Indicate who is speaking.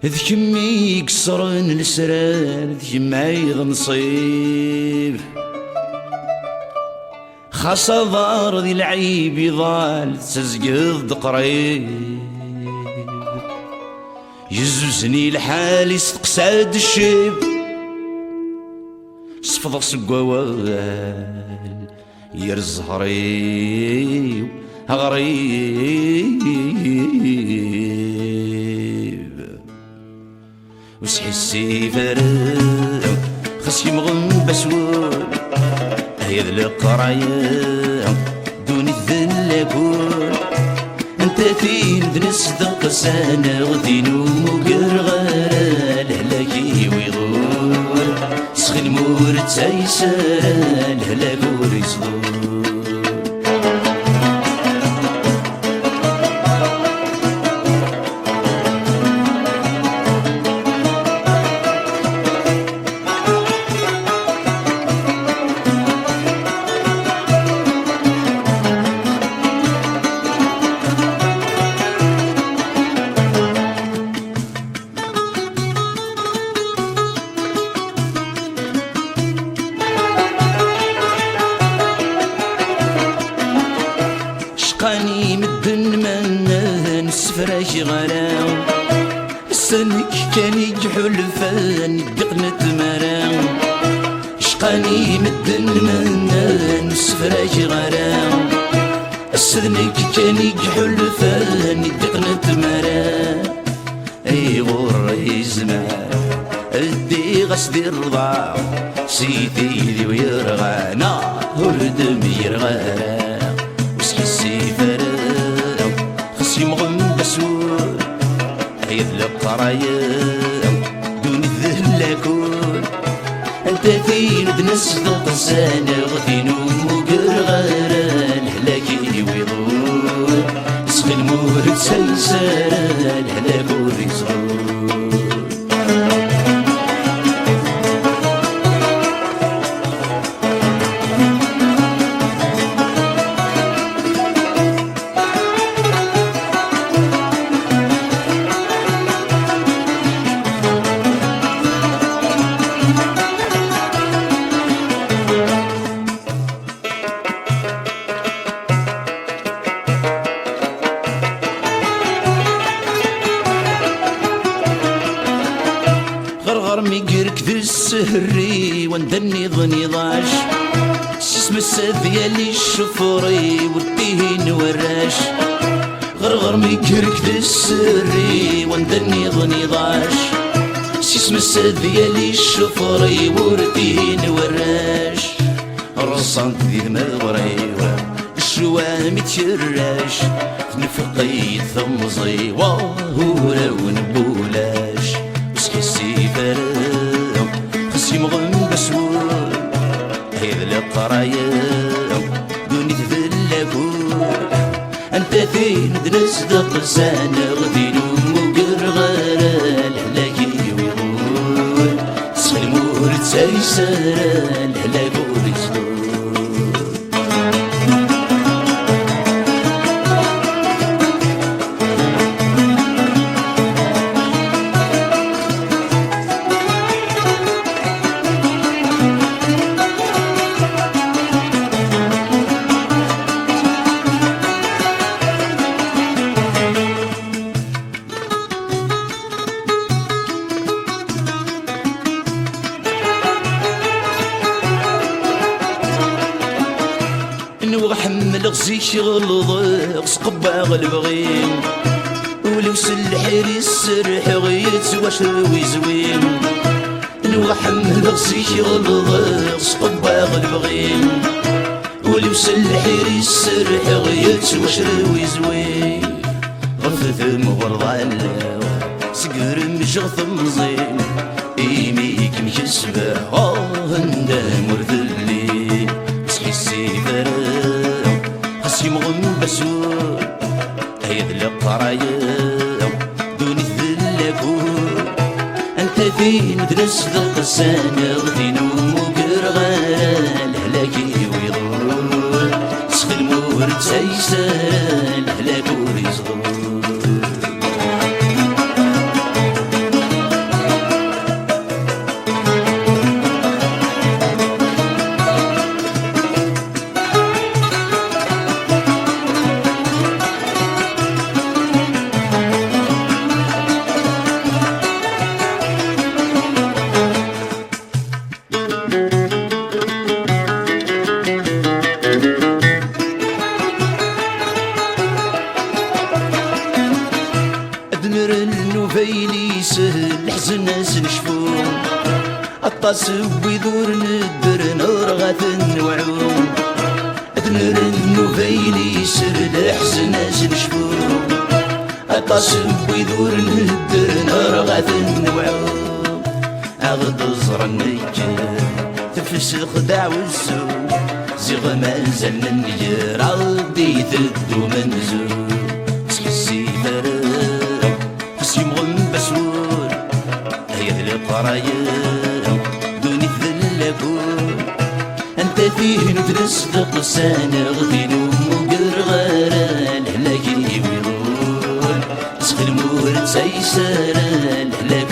Speaker 1: ذ كمي يكسرن السرار ذ كمي نصيب خاص ضار ذي العيب يضال تزقض قريب يزوزني الحال يستقساد الشيب صفض سقوال يرز غريب غريب وسحي السيفر خس يمغن بسول هيا ذا القرايا دوني الذلاكول انت فين بنصدق سنة غدينو مقرغر لهلاكي ويغور سخي المور تايسر لهلاكور يصدور شقاني مدن من السفراش غرام السنك كان يجحل فان قطنة مرام شقاني مدن من السفراش غرام السنك كان يجحل فان قطنة مرام اي غور يزمان ادي غسدي الرضا سيدي ذي ويرغى نهر دم يرغى السيفر خصي مغن بسول هيا ذا القرايا دوني الذلاكول انت فين بنصدق سنة غدينو مقرغر الهلاكي ويضول سخي المور تسلسل الهلاكول يصغر غرغر ميقرك ذي السهري وندني ظني ضاش سسم السذيالي الشفوري وديه نوراش غرغر ميقرك ذي السهري وندني ظني ضاش سسم السذيالي الشفوري وديه نوراش رصنت ذي المغريوة الشوام يتشراش نفقي ثمزي واهورا ونبولاش السيفر خصي مغن بسول هيا ذا القرايا دوني تذلاكول انت فين بنصدق سنة غدينو مقرغر الهلاكي ويغول سخي المور تسايسر الهلاكور يصدور وحمل غزيش غلظ سقباغ البغيم ولو سلحري السرح غيت واشروي زوين وحمل غزيش غلظ سقباغ البغيم ولو سلحري السرح غيت واشروي زوين غفث مغرض سقر مشغث مزين ايميك مكسبه هندام ورثلي سحي السيفر يمغن بسول هيا ذا القرايا دوني الذلاكول انت فين بنصدق سنة غدينو مقرغر الهلاكي ويضول سخي المور تسايسر الهلاكور يصغر ويلي سهل حزن ناس نشفوم الطاس ويدور ندر نرغث نوعوم أدنر النوفيلي سهل حزن ناس نشفوم الطاس ويدور ندر نرغث نوعوم أغد زر النجر تفسخ دعو السوق زيغ مازال من نجر عودي تدو منزور تحسي فرق تسي مغم بسور هيا ذلك قرايا دوني ذلكور انت فيه نترصدق سانغ دينو مقرغارا لهلاك يبيضون تسخ المور تسيسارا لهلاك